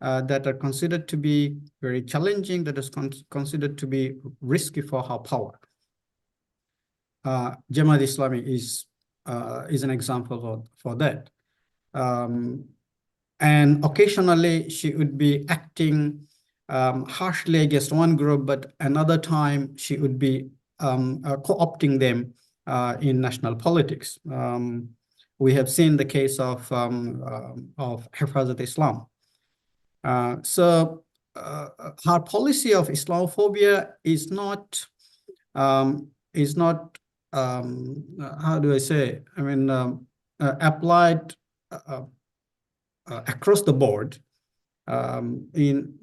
that are considered to be very challenging, that is considered to be risky for her power. Jamaat Islami is an example for that. And occasionally she would be acting harshly against one group, but another time she would be co-opting them in national politics. We have seen the case of Hifazat Islam. So her policy of Islamophobia is not how do I say? I mean, applied across the board in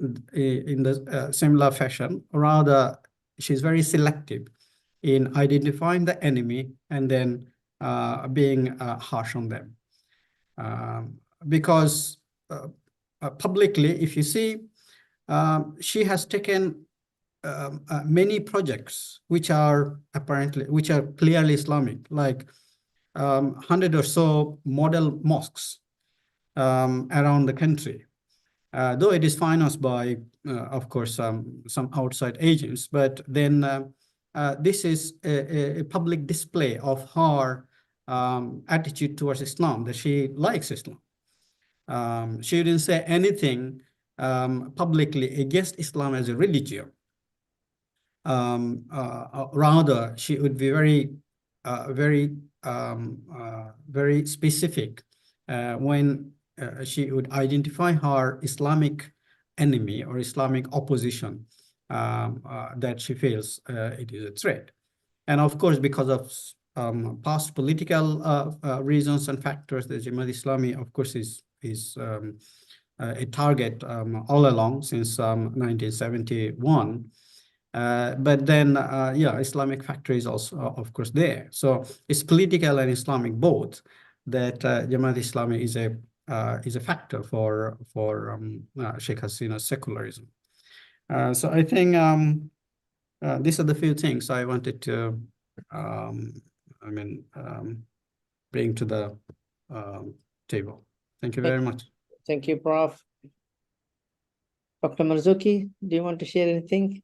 the similar fashion. Rather, she's very selective in identifying the enemy and then being harsh on them. Because publicly, if you see, she has taken many projects which are clearly Islamic, like 100 or so model mosques around the country. Though it is financed by, of course, some outside agents, but then this is a public display of her attitude towards Islam, that she likes Islam. She didn't say anything publicly against Islam as a religion. Rather, she would be very specific when she would identify her Islamic enemy or Islamic opposition that she feels it is a threat. And of course, because of past political reasons and factors, the Jamaat Islami, of course, is a target all along since 1971. But then, Islamic factor is also, of course, there. So it's political and Islamic both that Jamaat Islami is a factor for Sheikh Hasina's secularism. So I think these are the few things I wanted to, bring to the table. Thank you very much. Thank you, Prof. Dr. Marzuki, do you want to share anything?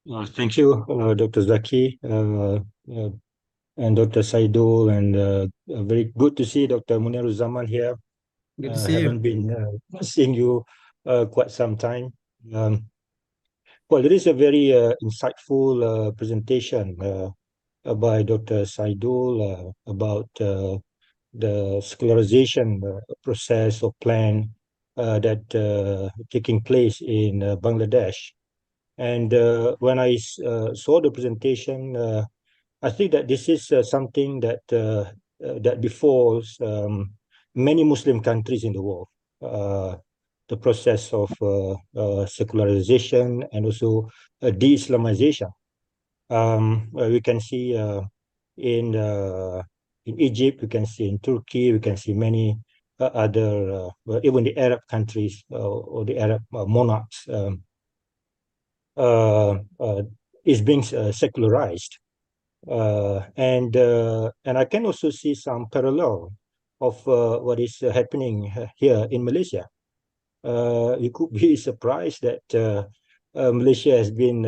Thank you, Dr. Zaki and Dr. Saidul, and very good to see Dr. Muniruzzaman here. Good to see you. Haven't been seeing you quite some time. Well, it is a very insightful presentation by Dr. Saidul about the secularization process or plan that taking place in Bangladesh. And when I saw the presentation, I think that this is something that that befalls many Muslim countries in the world. the process of secularization and also de-Islamization. We can see in Egypt, we can see in Turkey, we can see many other, even the Arab countries or the Arab monarchs is being secularized. And I can also see some parallel of what is happening here in Malaysia. You could be surprised that Malaysia has been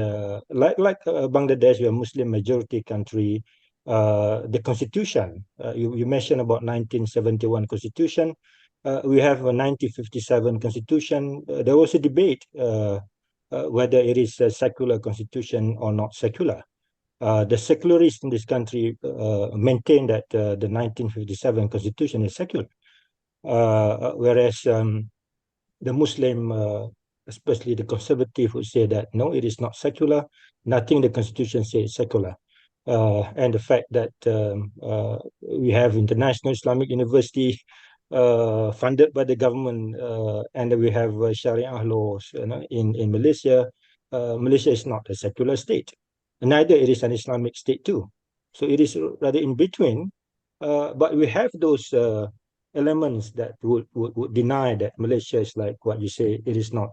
like Bangladesh, we are a Muslim majority country. The constitution, you mentioned about 1971 constitution. We have a 1957 constitution. There was a debate whether it is a secular constitution or not secular. The secularists in this country maintain that the 1957 constitution is secular, whereas the Muslim, especially the conservative, would say that no, it is not secular. Nothing the constitution says is secular. And the fact that we have International Islamic University funded by the government, and we have Sharia laws in Malaysia. Malaysia is not a secular state. Neither it is an Islamic state too. So it is rather in between. But we have those elements that would deny that Malaysia is like what you say. It is not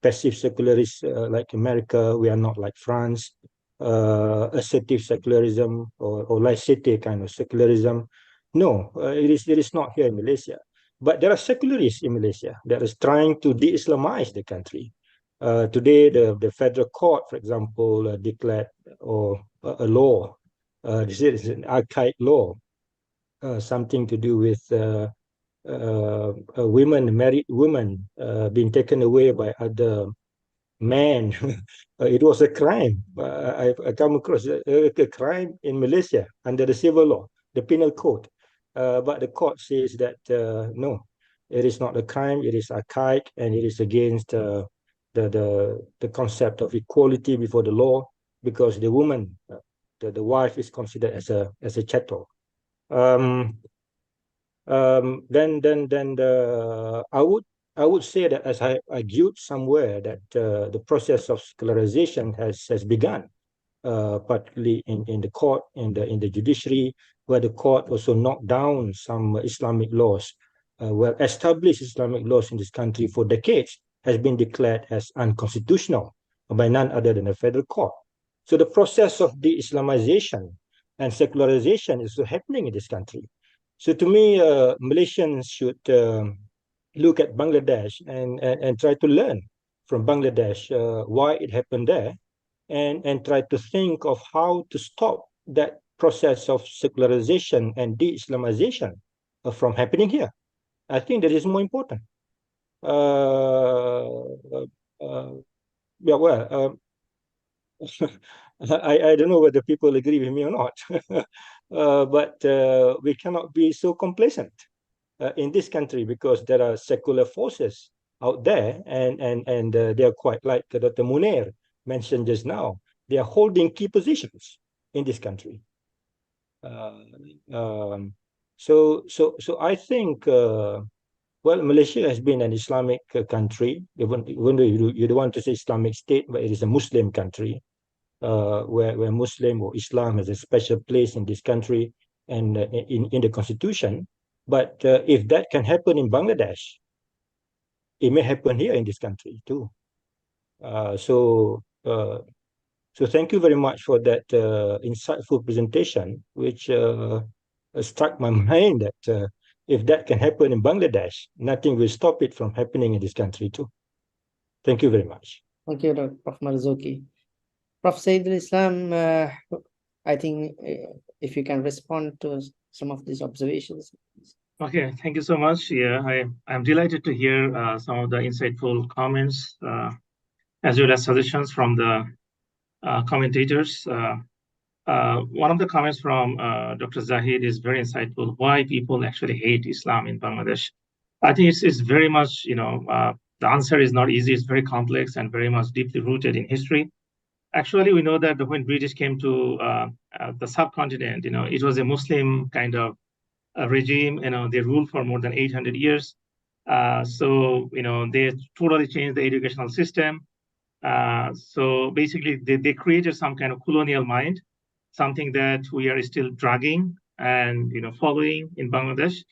passive secularist like America. We are not like France, assertive secularism or laicite kind of secularism. No, it is not here in Malaysia. But there are secularists in Malaysia that is trying to de-Islamize the country. Today, the federal court, for example, declared or a law. This is an archaic law, something to do with women, married women, being taken away by other men. It was a crime. I come across a crime in Malaysia under the civil law, the penal code. But the court says that no, it is not a crime. It is archaic and it is against the concept of equality before the law, because the woman, the wife, is considered as a chattel. Then I would say that, as I argued somewhere, that the process of secularization has begun, particularly in the court, in the judiciary, where the court also knocked down some Islamic laws. Established Islamic laws in this country for decades has been declared as unconstitutional by none other than the federal court. So the process of de-Islamization and secularization is happening in this country. So to me, Malaysians should look at Bangladesh and try to learn from Bangladesh why it happened there, and try to think of how to stop that process of secularization and de-Islamization from happening here. I think that is more important. Yeah, well, I don't know whether people agree with me or not, but we cannot be so complacent in this country, because there are secular forces out there, and they are quite, like Dr. Munir mentioned just now, they are holding key positions in this country. So I think, well, Malaysia has been an Islamic country, even though you don't want to say Islamic state, but it is a Muslim country, where Muslim or Islam has a special place in this country and in the constitution. But if that can happen in Bangladesh, it may happen here in this country too. So thank you very much for that insightful presentation, which struck my mind that if that can happen in Bangladesh, nothing will stop it from happening in this country too. Thank you very much. Thank you, Dr. Prof. Marzuki. Prof. Saidul Islam, I think if you can respond to some of these observations. Okay, thank you so much. Yeah, I'm delighted to hear some of the insightful comments as well as suggestions from the commentators. One of the comments from Dr. Zahid is very insightful. Why people actually hate Islam in Bangladesh? I think it's very much, the answer is not easy. It's very complex and very much deeply rooted in history. Actually, we know that when British came to the subcontinent, it was a Muslim kind of regime. They ruled for more than 800 years. So, they totally changed the educational system. So basically, they created some kind of colonial mind, something that we are still dragging and following in Bangladesh.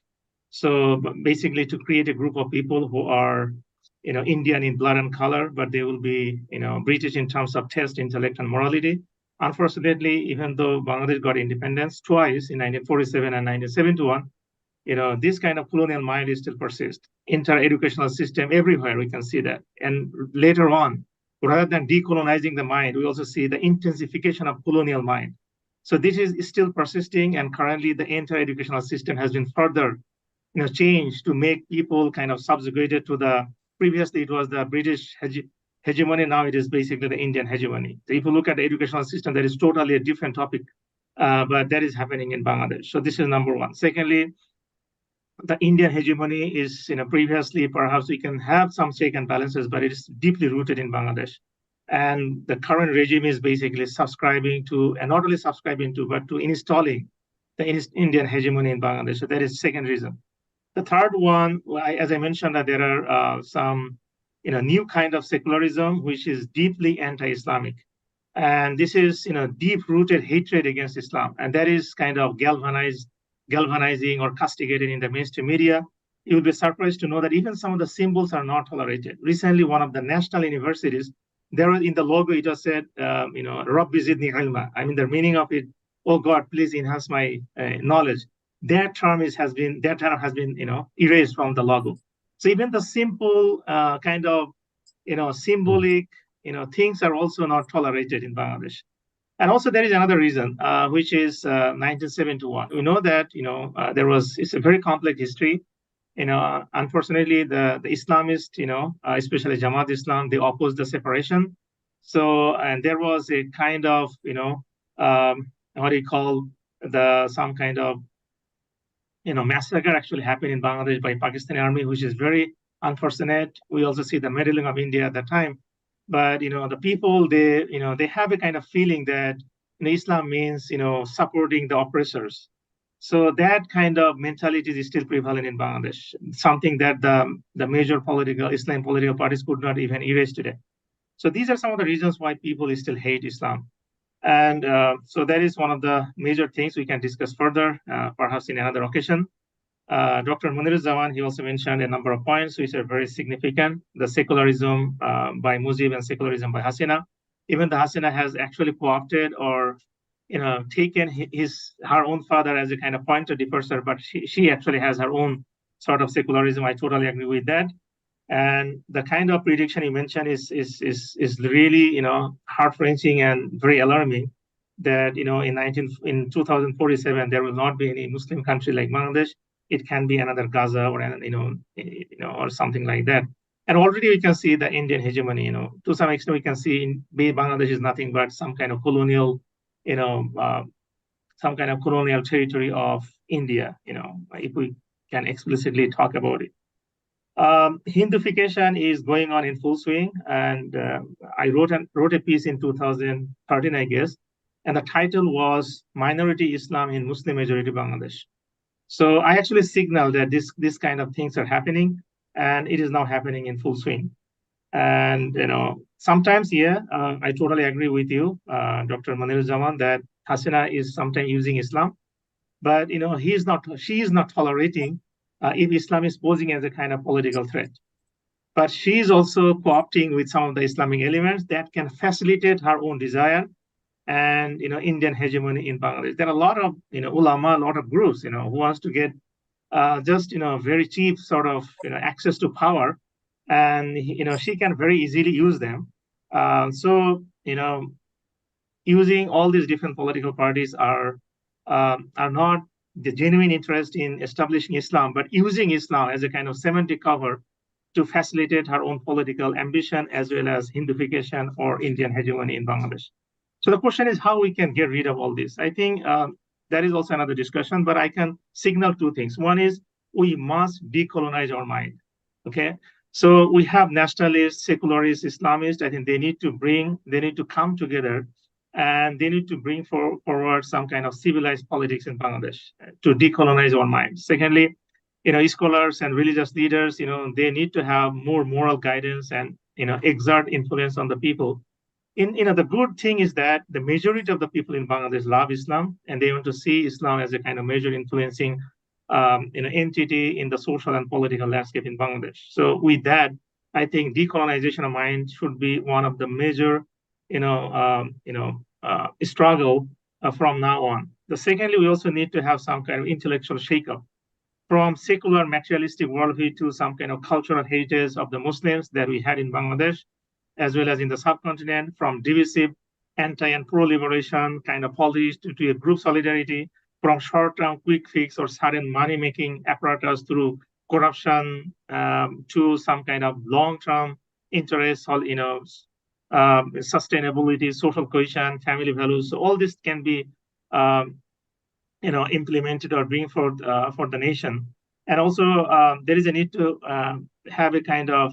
So basically, to create a group of people who are Indian in blood and color, but they will be British in terms of taste, intellect, and morality. Unfortunately, even though Bangladesh got independence twice in 1947 and 1971, this kind of colonial mind is still persist. Inter-educational system everywhere, we can see that. And later on, rather than decolonizing the mind, we also see the intensification of colonial mind. So this is still persisting, and currently the inter-educational system has been further changed to make people kind of subjugated to the, previously it was the British hegemony, now it is basically the Indian hegemony. So if you look at the educational system, that is totally a different topic, but that is happening in Bangladesh. So this is number one. Secondly, the Indian hegemony is, previously perhaps we can have some check and balances, but it is deeply rooted in Bangladesh. And the current regime is basically subscribing to, and not only subscribing to, but to installing the Indian hegemony in Bangladesh. So that is second reason. The third one, as I mentioned, that there are some, new kind of secularism, which is deeply anti-Islamic. And this is, deep-rooted hatred against Islam. And that is kind of galvanizing or castigated in the mainstream media. You will be surprised to know that even some of the symbols are not tolerated. Recently, one of the national universities, there in the logo, it just said, Rabbi zidni ilma. I mean, the meaning of it, oh God, please enhance my knowledge. That term has been erased from the logo. So even the simple kind of symbolic things are also not tolerated in Bangladesh. And also there is another reason, which is 1971. We know that it's a very complex history. Unfortunately, the Islamists, especially Jamaat Islam, they opposed the separation. So, and there was a kind of what do you call some kind of massacre actually happened in Bangladesh by Pakistani army, which is very unfortunate. We also see the meddling of India at that time. But the people, they have a kind of feeling that Islam means supporting the oppressors. So that kind of mentality is still prevalent in Bangladesh, something that the major Islam political parties could not even erase today. So these are some of the reasons why people still hate Islam. And so that is one of the major things we can discuss further, perhaps in another occasion. Dr. Munir, he also mentioned a number of points which are very significant. The secularism by Mujib and secularism by Hasina. Even the Hasina has actually co-opted or taken her own father as a kind of pointer depressor, but she actually has her own sort of secularism. I totally agree with that. And the kind of prediction you mentioned is really heart-wrenching and very alarming. That in 2047 there will not be any Muslim country like Bangladesh. It can be another Gaza or or something like that. And already we can see the Indian hegemony. To some extent we can see Bangladesh is nothing but some kind of colonial, some kind of colonial territory of India. If we can explicitly talk about it. Hinduification is going on in full swing, and I wrote a piece in 2013, I guess, and the title was "Minority Islam in Muslim Majority Bangladesh." So I actually signaled that this kind of things are happening, and it is now happening in full swing. And sometimes, I totally agree with you, Dr. Munir, that Hasina is sometimes using Islam, but she is not tolerating if Islam is posing as a kind of political threat. But she is also co-opting with some of the Islamic elements that can facilitate her own desire and Indian hegemony in Bangladesh. There are a lot of ulama, a lot of groups who wants to get just very cheap sort of access to power, and she can very easily use them. So using all these different political parties are not the genuine interest in establishing Islam, but using Islam as a kind of semantic cover to facilitate her own political ambition as well as Hinduification or Indian hegemony in Bangladesh. So the question is how we can get rid of all this. I think that is also another discussion, but I can signal two things. One is we must decolonize our mind. Okay, so we have nationalists, secularists, Islamists. I think they need to come together, and they need to bring forward some kind of civilized politics in Bangladesh to decolonize our minds. Secondly, scholars and religious leaders, they need to have more moral guidance and, exert influence on the people. The good thing is that the majority of the people in Bangladesh love Islam, and they want to see Islam as a kind of major influencing, entity in the social and political landscape in Bangladesh. So with that, I think decolonization of mind should be one of the major, struggle from now on. Secondly, we also need to have some kind of intellectual shakeup from secular materialistic worldview to some kind of cultural heritage of the Muslims that we had in Bangladesh, as well as in the subcontinent, from divisive anti and pro-liberation kind of politics to a group solidarity, from short-term quick fix or sudden money-making apparatus through corruption, to some kind of long-term interest, sustainability, social cohesion, family values. So all this can be implemented or bring for the nation. And also, there is a need to have a kind of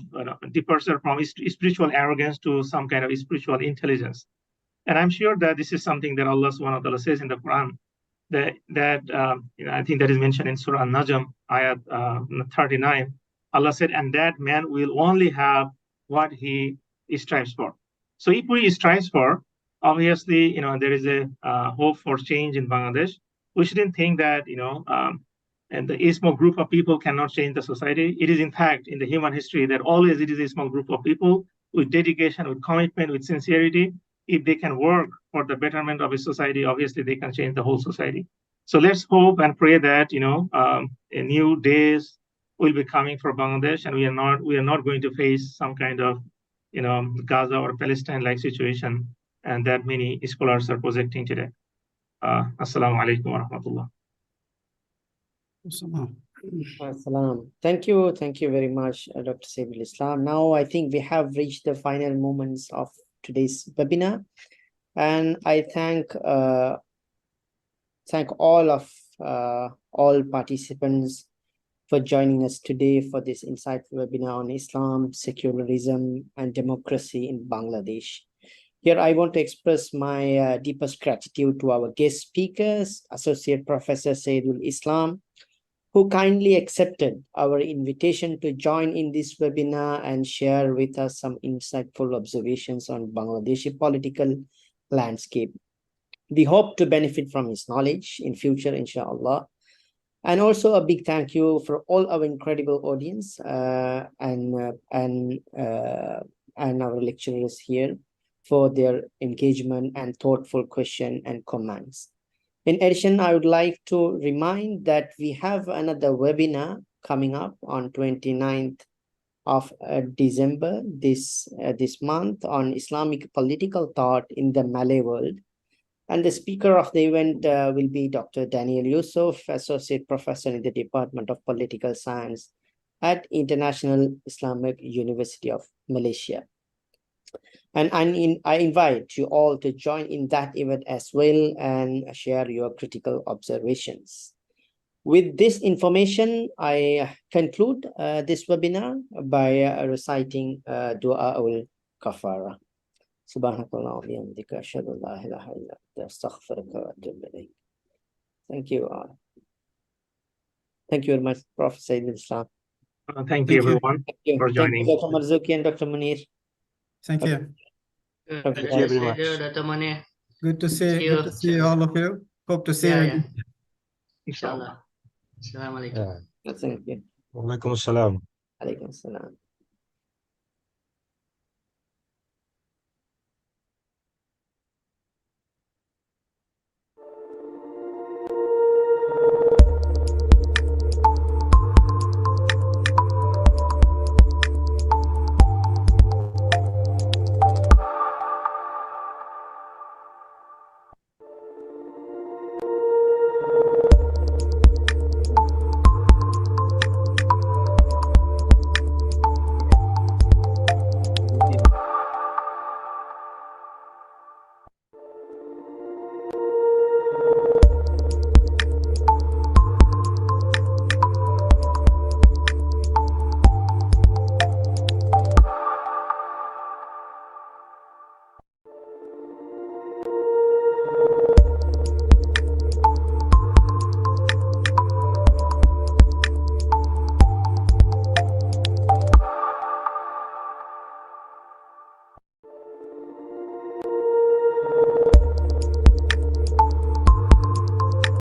departure from spiritual arrogance to some kind of spiritual intelligence. And I'm sure that this is something that Allah subhanahu wa ta'ala says in the Quran, that I think that is mentioned in Surah An-Najm, ayat 39. Allah said, and that man will only have what he strives for. So if we strive for, obviously, there is a hope for change in Bangladesh. We shouldn't think that, and a small group of people cannot change the society. It is, in fact, in the human history that always it is a small group of people with dedication, with commitment, with sincerity. If they can work for the betterment of a society, obviously they can change the whole society. So let's hope and pray that, a new days will be coming for Bangladesh, and we are not going to face some kind of, Gaza or Palestine-like situation, and that many scholars are projecting today. Assalamu alaikum wa rahmatullah. Assalam. Thank you very much, Dr. Saiful Islam. Now I think we have reached the final moments of today's webinar, and I thank all participants for joining us today for this insightful webinar on Islam, secularism, and democracy in Bangladesh. Here, I want to express my deepest gratitude to our guest speakers, Associate Professor Saidul Islam, who kindly accepted our invitation to join in this webinar and share with us some insightful observations on Bangladeshi political landscape. We hope to benefit from his knowledge in future, inshallah. And also a big thank you for all our incredible audience and our lecturers here for their engagement and thoughtful question and comments. In addition, I would like to remind that we have another webinar coming up on 29th of December this month on Islamic political thought in the Malay world. And the speaker of the event will be Dr. Daniel Yusuf, Associate Professor in the Department of Political Science at International Islamic University of Malaysia. And I invite you all to join in that event as well and share your critical observations. With this information, I conclude this webinar by reciting Dua al-Kafara. Subhanakallah wa bihamdika asyhadu an la ilaha illa anta astaghfiruka wa atubu ilaik. Thank you all. Thank you very much, Prof. Saidul Islam. Thank you, everyone, for joining. Thank you, Dr. Marzuki and Dr. Munir. Thank you. Thank you very much. Good to see all of you. Hope to see you again. Inshallah. Assalamualaikum. Thank you. Waalaikumsalam. Alaikum salam.